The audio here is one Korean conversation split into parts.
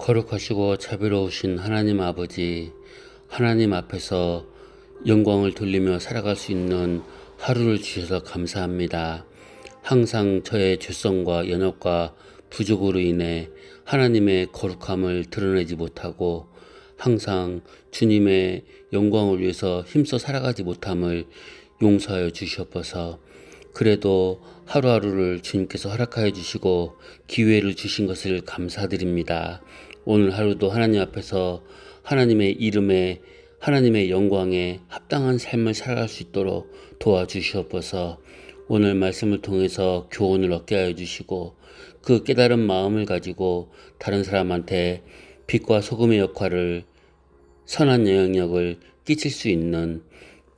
거룩하시고 자비로우신 하나님 아버지, 하나님 앞에서 영광을 돌리며 살아갈 수 있는 하루를 주셔서 감사합니다. 항상 저의 죄성과 연약과 부족으로 인해 하나님의 거룩함을 드러내지 못하고 항상 주님의 영광을 위해서 힘써 살아가지 못함을 용서하여 주시옵소서. 그래도 하루하루를 주님께서 허락하여 주시고 기회를 주신 것을 감사드립니다. 오늘 하루도 하나님 앞에서 하나님의 이름에 하나님의 영광에 합당한 삶을 살아갈 수 있도록 도와주시옵소서. 오늘 말씀을 통해서 교훈을 얻게 하여 주시고 그 깨달은 마음을 가지고 다른 사람한테 빛과 소금의 역할을 선한 영향력을 끼칠 수 있는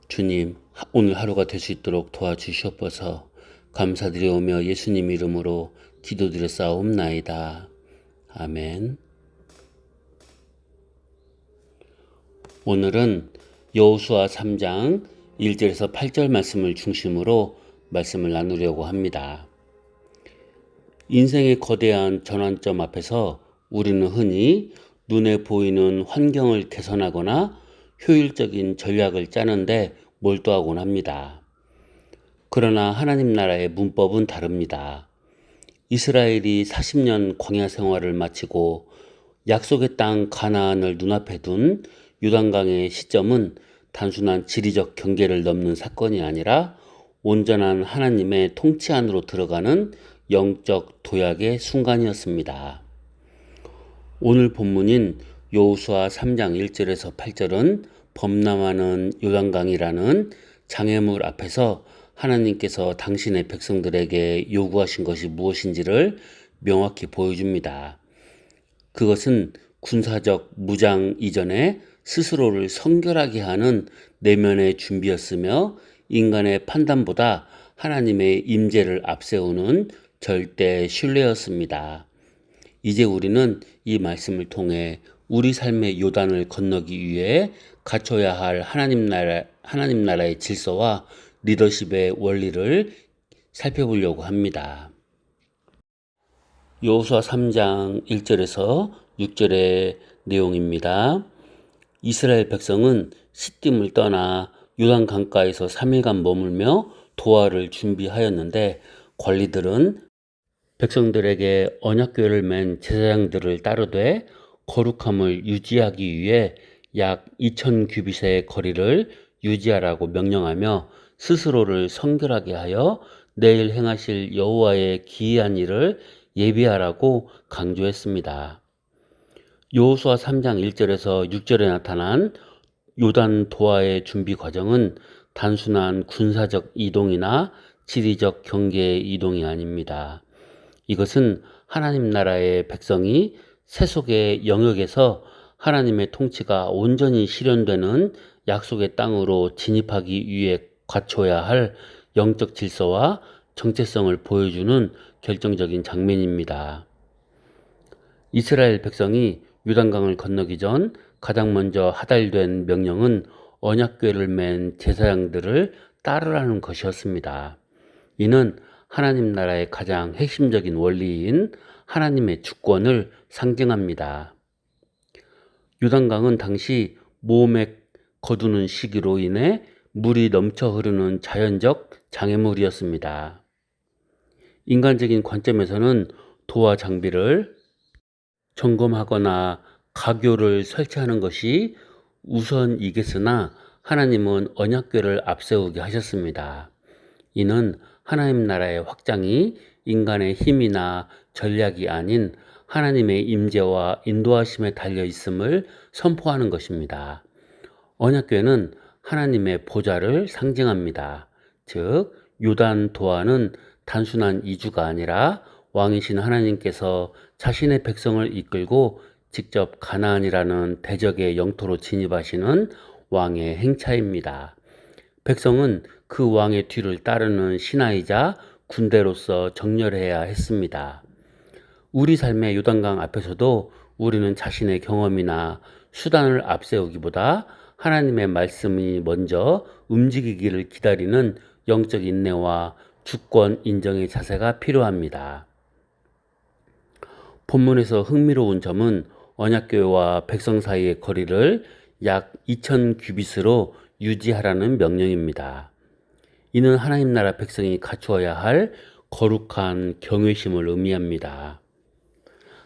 주님, 오늘 하루가 될 수 있도록 도와주시옵소서. 감사드리오며 예수님 이름으로 기도드렸사옵나이다. 아멘. 오늘은 여호수아 3장 1절에서 8절 말씀을 중심으로 말씀을 나누려고 합니다. 인생의 거대한 전환점 앞에서 우리는 흔히 눈에 보이는 환경을 개선하거나 효율적인 전략을 짜는데 몰두하곤 합니다. 그러나 하나님 나라의 문법은 다릅니다. 이스라엘이 40년 광야 생활을 마치고 약속의 땅 가나안을 눈앞에 둔 요단강의 시점은 단순한 지리적 경계를 넘는 사건이 아니라 온전한 하나님의 통치 안으로 들어가는 영적 도약의 순간이었습니다. 오늘 본문인 여호수아 3장 1절에서 8절은 범람하는 요단강이라는 장애물 앞에서 하나님께서 당신의 백성들에게 요구하신 것이 무엇인지를 명확히 보여줍니다. 그것은 군사적 무장 이전에 스스로를 성결하게 하는 내면의 준비였으며 인간의 판단보다 하나님의 임재를 앞세우는 절대 신뢰였습니다. 이제 우리는 이 말씀을 통해 우리 삶의 요단을 건너기 위해 갖춰야 할 하나님 나라의 질서와 리더십의 원리를 살펴보려고 합니다. 여호수아 3장 1절에서 6절의 내용입니다. 이스라엘 백성은 시딤을 떠나 요단 강가에서 3일간 머물며 도하를 준비하였는데 관리들은 백성들에게 언약궤를 맨 제사장들을 따르되 거룩함을 유지하기 위해 약 2000규빗의 거리를 유지하라고 명령하며 스스로를 성결하게 하여 내일 행하실 여호와의 기이한 일을 예비하라고 강조했습니다. 여호수아 3장 1절에서 6절에 나타난 요단 도하의 준비 과정은 단순한 군사적 이동이나 지리적 경계의 이동이 아닙니다. 이것은 하나님 나라의 백성이 세속의 영역에서 하나님의 통치가 온전히 실현되는 약속의 땅으로 진입하기 위해 갖춰야 할 영적 질서와 정체성을 보여주는 결정적인 장면입니다. 이스라엘 백성이 요단강을 건너기 전 가장 먼저 하달된 명령은 언약궤를 맨 제사장들을 따르라는 것이었습니다. 이는 하나님 나라의 가장 핵심적인 원리인 하나님의 주권을 상징합니다. 요단강은 당시 모호맥 거두는 시기로 인해 물이 넘쳐 흐르는 자연적 장애물이었습니다. 인간적인 관점에서는 도하 장비를 점검하거나 가교를 설치하는 것이 우선이겠으나 하나님은 언약궤를 앞세우게 하셨습니다. 이는 하나님 나라의 확장이 인간의 힘이나 전략이 아닌 하나님의 임재와 인도하심에 달려 있음을 선포하는 것입니다. 언약궤는 하나님의 보좌를 상징합니다. 즉 요단 도하는 단순한 이주가 아니라 왕이신 하나님께서 자신의 백성을 이끌고 직접 가나안이라는 대적의 영토로 진입하시는 왕의 행차입니다. 백성은 그 왕의 뒤를 따르는 신하이자 군대로서 정렬해야 했습니다. 우리 삶의 요단강 앞에서도 우리는 자신의 경험이나 수단을 앞세우기보다 하나님의 말씀이 먼저 움직이기를 기다리는 영적 인내와 주권 인정의 자세가 필요합니다. 본문에서 흥미로운 점은 언약궤와 백성 사이의 거리를 약 2000 규빗으로 유지하라는 명령입니다. 이는 하나님 나라 백성이 갖추어야 할 거룩한 경외심을 의미합니다.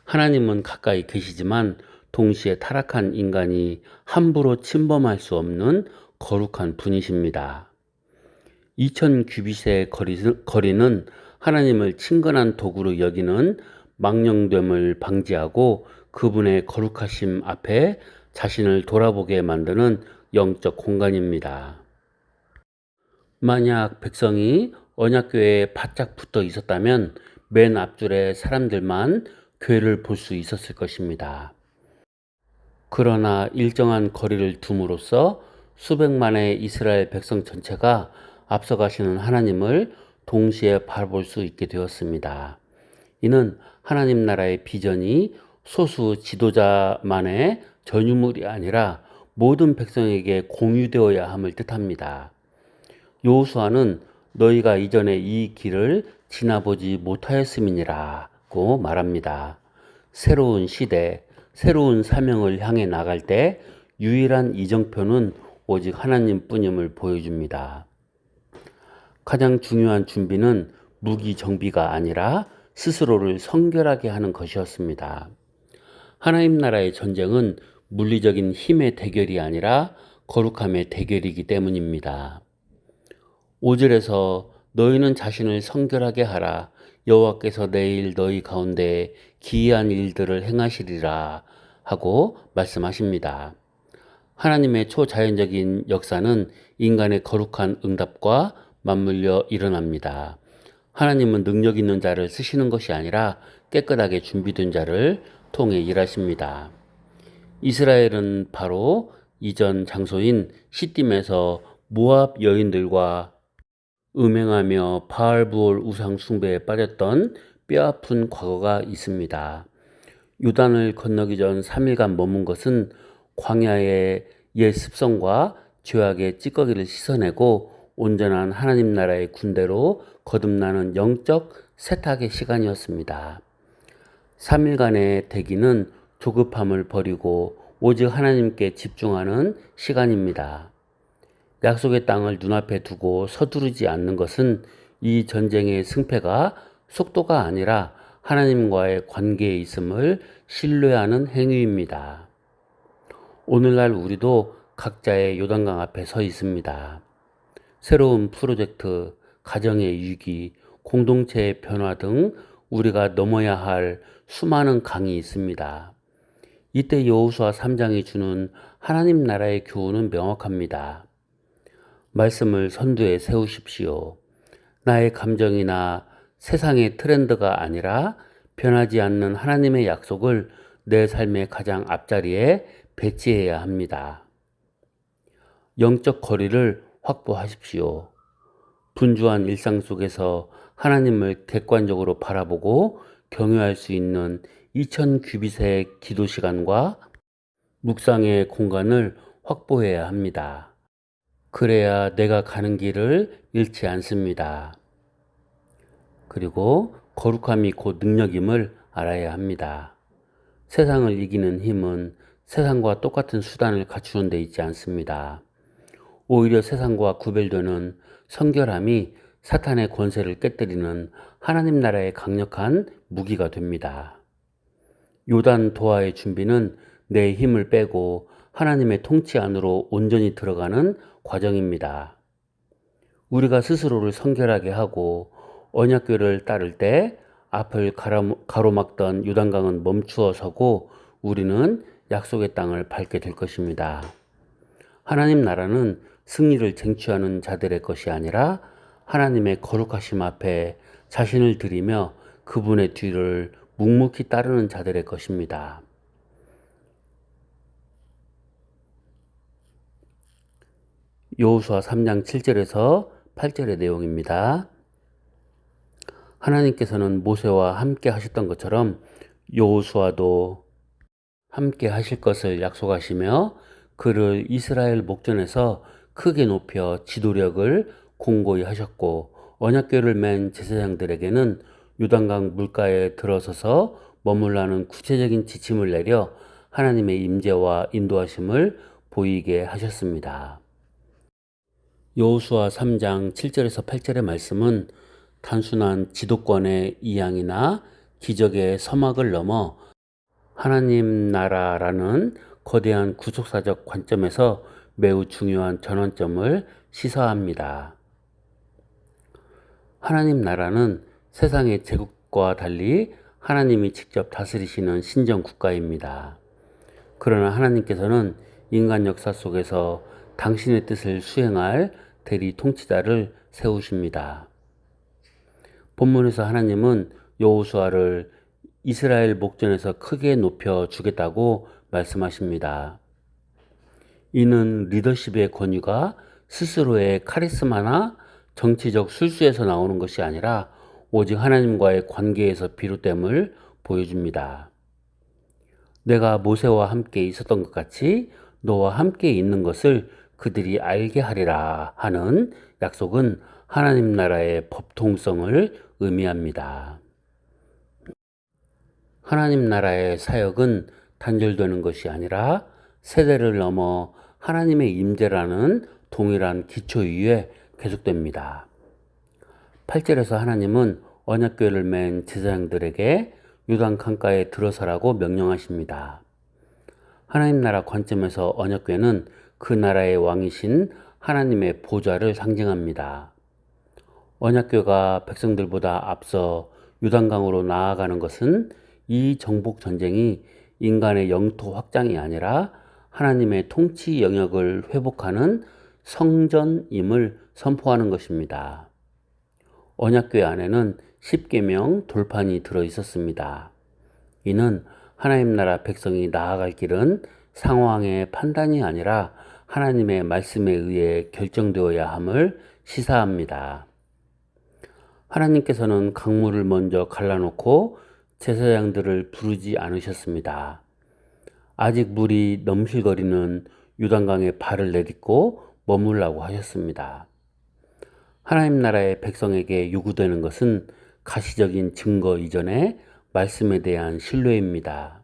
하나님은 가까이 계시지만 동시에 타락한 인간이 함부로 침범할 수 없는 거룩한 분이십니다. 2000 규빗의 거리는 하나님을 친근한 도구로 여기는 망령됨을 방지하고 그분의 거룩하심 앞에 자신을 돌아보게 만드는 영적 공간입니다. 만약 백성이 언약궤에 바짝 붙어 있었다면 맨 앞줄에 사람들만 궤를 볼 수 있었을 것입니다. 그러나 일정한 거리를 둠으로써 수백만의 이스라엘 백성 전체가 앞서가시는 하나님을 동시에 바라볼 수 있게 되었습니다. 이는 하나님 나라의 비전이 소수 지도자만의 전유물이 아니라 모든 백성에게 공유되어야 함을 뜻합니다. 여호수아는 너희가 이전에 이 길을 지나보지 못하였음이니라고 말합니다. 새로운 시대, 새로운 사명을 향해 나갈 때 유일한 이정표는 오직 하나님뿐임을 보여줍니다. 가장 중요한 준비는 무기 정비가 아니라 스스로를 성결하게 하는 것이었습니다. 하나님 나라의 전쟁은 물리적인 힘의 대결이 아니라 거룩함의 대결이기 때문입니다. 5절에서 너희는 자신을 성결하게 하라. 여호와께서 내일 너희 가운데 기이한 일들을 행하시리라 하고 말씀하십니다. 하나님의 초자연적인 역사는 인간의 거룩한 응답과 맞물려 일어납니다. 하나님은 능력 있는 자를 쓰시는 것이 아니라 깨끗하게 준비된 자를 통해 일하십니다. 이스라엘은 바로 이전 장소인 시딤에서 모압 여인들과 음행하며 바알부올 우상 숭배에 빠졌던 뼈아픈 과거가 있습니다. 요단을 건너기 전 3일간 머문 것은 광야의 옛 습성과 죄악의 찌꺼기를 씻어내고 온전한 하나님 나라의 군대로 거듭나는 영적 세탁의 시간이었습니다. 3일간의 대기는 조급함을 버리고 오직 하나님께 집중하는 시간입니다. 약속의 땅을 눈앞에 두고 서두르지 않는 것은 이 전쟁의 승패가 속도가 아니라 하나님과의 관계에 있음을 신뢰하는 행위입니다. 오늘날 우리도 각자의 요단강 앞에 서 있습니다. 새로운 프로젝트, 가정의 위기, 공동체의 변화 등 우리가 넘어야 할 수많은 강이 있습니다. 이때 여호수아 3장이 주는 하나님 나라의 교훈은 명확합니다. 말씀을 선두에 세우십시오. 나의 감정이나 세상의 트렌드가 아니라 변하지 않는 하나님의 약속을 내 삶의 가장 앞자리에 배치해야 합니다. 영적 거리를 확보하십시오. 분주한 일상 속에서 하나님을 객관적으로 바라보고 경외할 수 있는 2000 규빗의 기도 시간과 묵상의 공간을 확보해야 합니다. 그래야 내가 가는 길을 잃지 않습니다. 그리고 거룩함이 곧 능력임을 알아야 합니다. 세상을 이기는 힘은 세상과 똑같은 수단을 갖추는 데 있지 않습니다. 오히려 세상과 구별되는 성결함이 사탄의 권세를 깨뜨리는 하나님 나라의 강력한 무기가 됩니다. 요단 도하의 준비는 내 힘을 빼고 하나님의 통치 안으로 온전히 들어가는 과정입니다. 우리가 스스로를 성결하게 하고 언약궤를 따를 때 앞을 가로막던 요단강은 멈추어 서고 우리는 약속의 땅을 밟게 될 것입니다. 하나님 나라는 승리를 쟁취하는 자들의 것이 아니라 하나님의 거룩하심 앞에 자신을 드리며 그분의 뒤를 묵묵히 따르는 자들의 것입니다. 여호수아 3장 7절에서 8절의 내용입니다. 하나님께서는 모세와 함께 하셨던 것처럼 여호수아도 함께 하실 것을 약속하시며 그를 이스라엘 목전에서 크게 높여 지도력을 공고히 하셨고 언약궤를 맨 제사장들에게는 요단강 물가에 들어서서 머물라는 구체적인 지침을 내려 하나님의 임재와 인도하심을 보이게 하셨습니다. 여호수아 3장 7절에서 8절의 말씀은 단순한 지도권의 이양이나 기적의 서막을 넘어 하나님 나라라는 거대한 구속사적 관점에서 매우 중요한 전환점을 시사합니다. 하나님 나라는 세상의 제국과 달리 하나님이 직접 다스리시는 신정 국가입니다. 그러나 하나님께서는 인간 역사 속에서 당신의 뜻을 수행할 대리 통치자를 세우십니다. 본문에서 하나님은 여호수아를 이스라엘 목전에서 크게 높여 주겠다고 말씀하십니다. 이는 리더십의 권위가 스스로의 카리스마나 정치적 술수에서 나오는 것이 아니라 오직 하나님과의 관계에서 비롯됨을 보여줍니다. 내가 모세와 함께 있었던 것 같이 너와 함께 있는 것을 그들이 알게 하리라 하는 약속은 하나님 나라의 법통성을 의미합니다. 하나님 나라의 사역은 단절되는 것이 아니라 세대를 넘어 하나님의 임재라는 동일한 기초 위에 계속됩니다. 8절에서 하나님은 언약궤를 맨 제사장들에게 요단 강가에 들어서라고 명령하십니다. 하나님 나라 관점에서 언약궤는 그 나라의 왕이신 하나님의 보좌를 상징합니다. 언약궤가 백성들보다 앞서 요단강으로 나아가는 것은 이 정복 전쟁이 인간의 영토 확장이 아니라 하나님의 통치 영역을 회복하는 성전임을 선포하는 것입니다. 언약궤 안에는 십계명 돌판이 들어 있었습니다. 이는 하나님 나라 백성이 나아갈 길은 상황의 판단이 아니라 하나님의 말씀에 의해 결정되어야 함을 시사합니다. 하나님께서는 강물을 먼저 갈라놓고 제사장들을 부르지 않으셨습니다. 아직 물이 넘실거리는 요단강에 발을 내딛고 머물라고 하셨습니다. 하나님 나라의 백성에게 요구되는 것은 가시적인 증거 이전에 말씀에 대한 신뢰입니다.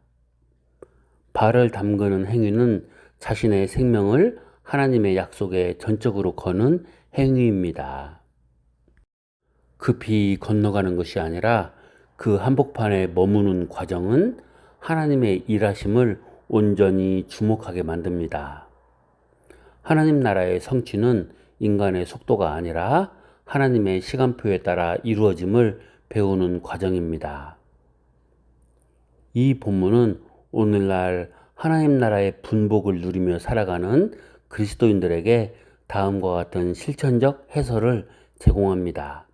발을 담그는 행위는 자신의 생명을 하나님의 약속에 전적으로 거는 행위입니다. 급히 건너가는 것이 아니라 그 한복판에 머무는 과정은 하나님의 일하심을 온전히 주목하게 만듭니다. 하나님 나라의 성취는 인간의 속도가 아니라 하나님의 시간표에 따라 이루어짐을 배우는 과정입니다. 이 본문은 오늘날 하나님 나라의 분복을 누리며 살아가는 그리스도인들에게 다음과 같은 실천적 해설을 제공합니다.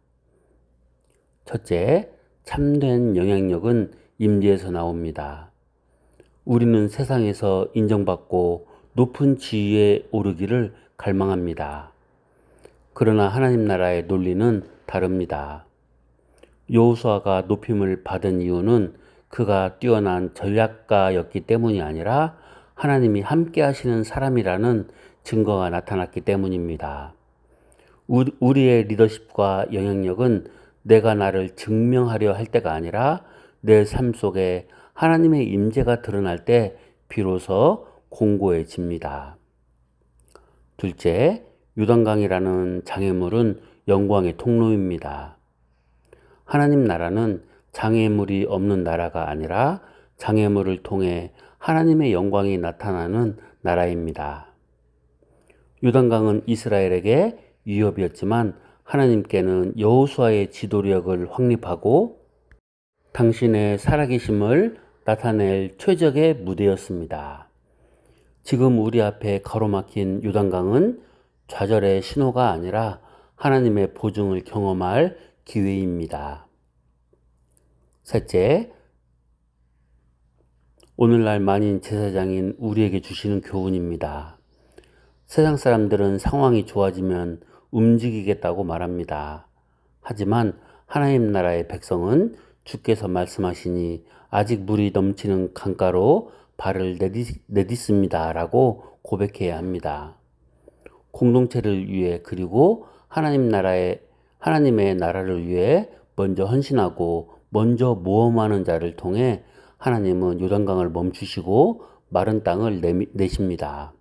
첫째, 참된 영향력은 임재에서 나옵니다. 우리는 세상에서 인정받고 높은 지위에 오르기를 갈망합니다. 그러나 하나님 나라의 논리는 다릅니다. 여호수아가 높임을 받은 이유는 그가 뛰어난 전략가였기 때문이 아니라 하나님이 함께 하시는 사람이라는 증거가 나타났기 때문입니다. 우리의 리더십과 영향력은 내가 나를 증명하려 할 때가 아니라 내 삶 속에 하나님의 임재가 드러날 때 비로소 공고해집니다. 둘째, 요단강이라는 장애물은 영광의 통로입니다. 하나님 나라는 장애물이 없는 나라가 아니라 장애물을 통해 하나님의 영광이 나타나는 나라입니다. 요단강은 이스라엘에게 위협이었지만 하나님께는 여호수아의 지도력을 확립하고 당신의 살아계심을 나타낼 최적의 무대였습니다. 지금 우리 앞에 가로막힌 요단강은 좌절의 신호가 아니라 하나님의 보증을 경험할 기회입니다. 셋째, 오늘날 만인 제사장인 우리에게 주시는 교훈입니다. 세상 사람들은 상황이 좋아지면 움직이겠다고 말합니다. 하지만 하나님 나라의 백성은 주께서 말씀하시니 아직 물이 넘치는 강가로 발을 내딛습니다 라고 고백해야 합니다. 공동체를 위해 그리고 하나님의 나라를 위해 먼저 헌신하고 먼저 모험하는 자를 통해 하나님은 요단강을 멈추시고 마른 땅을 내십니다.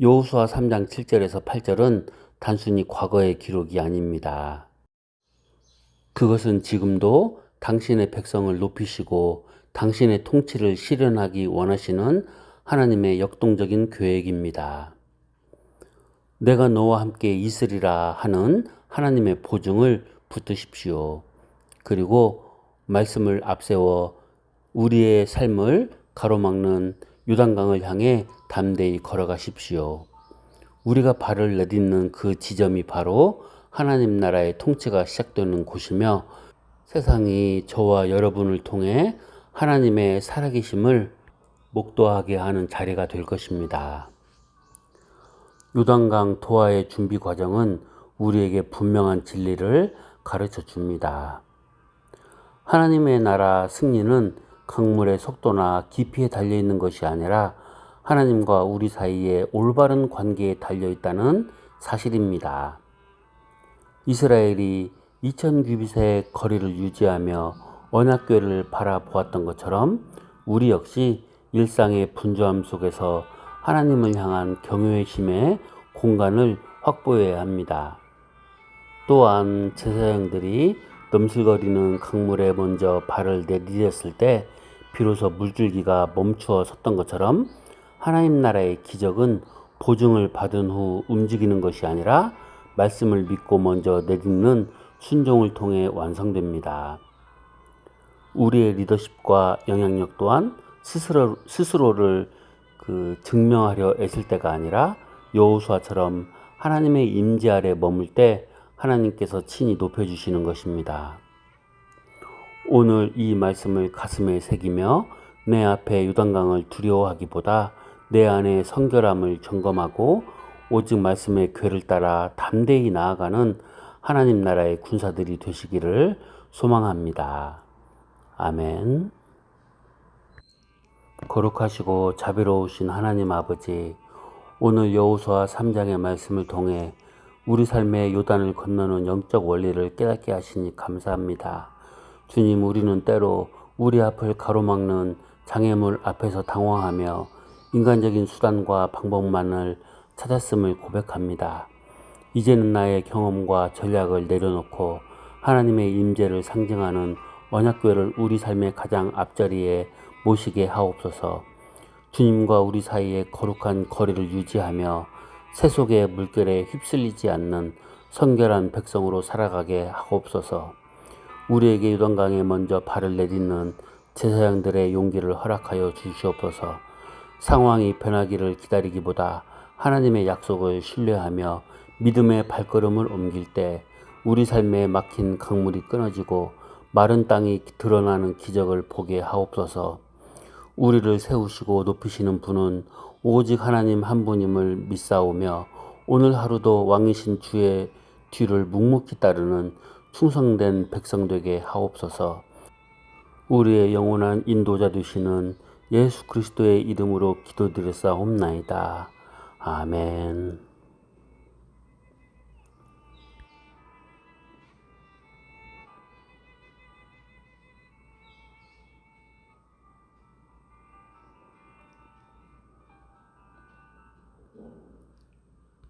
여호수아 3장 7절에서 8절은 단순히 과거의 기록이 아닙니다. 그것은 지금도 당신의 백성을 높이시고 당신의 통치를 실현하기 원하시는 하나님의 역동적인 계획입니다. 내가 너와 함께 있으리라 하는 하나님의 보증을 붙드십시오. 그리고 말씀을 앞세워 우리의 삶을 가로막는 요단강을 향해 담대히 걸어가십시오. 우리가 발을 내딛는 그 지점이 바로 하나님 나라의 통치가 시작되는 곳이며 세상이 저와 여러분을 통해 하나님의 살아계심을 목도하게 하는 자리가 될 것입니다. 요단강 도하의 준비 과정은 우리에게 분명한 진리를 가르쳐 줍니다. 하나님의 나라 승리는 강물의 속도나 깊이에 달려있는 것이 아니라 하나님과 우리 사이의 올바른 관계에 달려있다는 사실입니다. 이스라엘이 2000규빗의 거리를 유지하며 언약궤를 바라보았던 것처럼 우리 역시 일상의 분주함 속에서 하나님을 향한 경외의 심의 공간을 확보해야 합니다. 또한 제사장들이 넘실거리는 강물에 먼저 발을 내디뎠을 때 비로소 물줄기가 멈추어 섰던 것처럼 하나님 나라의 기적은 보증을 받은 후 움직이는 것이 아니라 말씀을 믿고 먼저 내딛는 순종을 통해 완성됩니다. 우리의 리더십과 영향력 또한 스스로를 증명하려 애쓸 때가 아니라 여호수아처럼 하나님의 임재 아래 머물 때 하나님께서 친히 높여주시는 것입니다. 오늘 이 말씀을 가슴에 새기며 내 앞에 요단강을 두려워하기보다 내 안의 성결함을 점검하고 오직 말씀의 궤를 따라 담대히 나아가는 하나님 나라의 군사들이 되시기를 소망합니다. 아멘. 거룩하시고 자비로우신 하나님 아버지, 오늘 여호수아 3장의 말씀을 통해 우리 삶의 요단을 건너는 영적 원리를 깨닫게 하시니 감사합니다. 주님, 우리는 때로 우리 앞을 가로막는 장애물 앞에서 당황하며 인간적인 수단과 방법만을 찾았음을 고백합니다. 이제는 나의 경험과 전략을 내려놓고 하나님의 임재를 상징하는 언약궤를 우리 삶의 가장 앞자리에 모시게 하옵소서. 주님과 우리 사이에 거룩한 거리를 유지하며 세속의 물결에 휩쓸리지 않는 성결한 백성으로 살아가게 하옵소서. 우리에게 요단강에 먼저 발을 내딛는 제사장들의 용기를 허락하여 주시옵소서. 상황이 변하기를 기다리기보다 하나님의 약속을 신뢰하며 믿음의 발걸음을 옮길 때 우리 삶에 막힌 강물이 끊어지고 마른 땅이 드러나는 기적을 보게 하옵소서. 우리를 세우시고 높이시는 분은 오직 하나님 한 분임을 믿사오며 오늘 하루도 왕이신 주의 뒤를 묵묵히 따르는 충성된 백성 되게 하옵소서. 우리의 영원한 인도자 되시는 예수 그리스도의 이름으로 기도드렸사옵나이다. 아멘.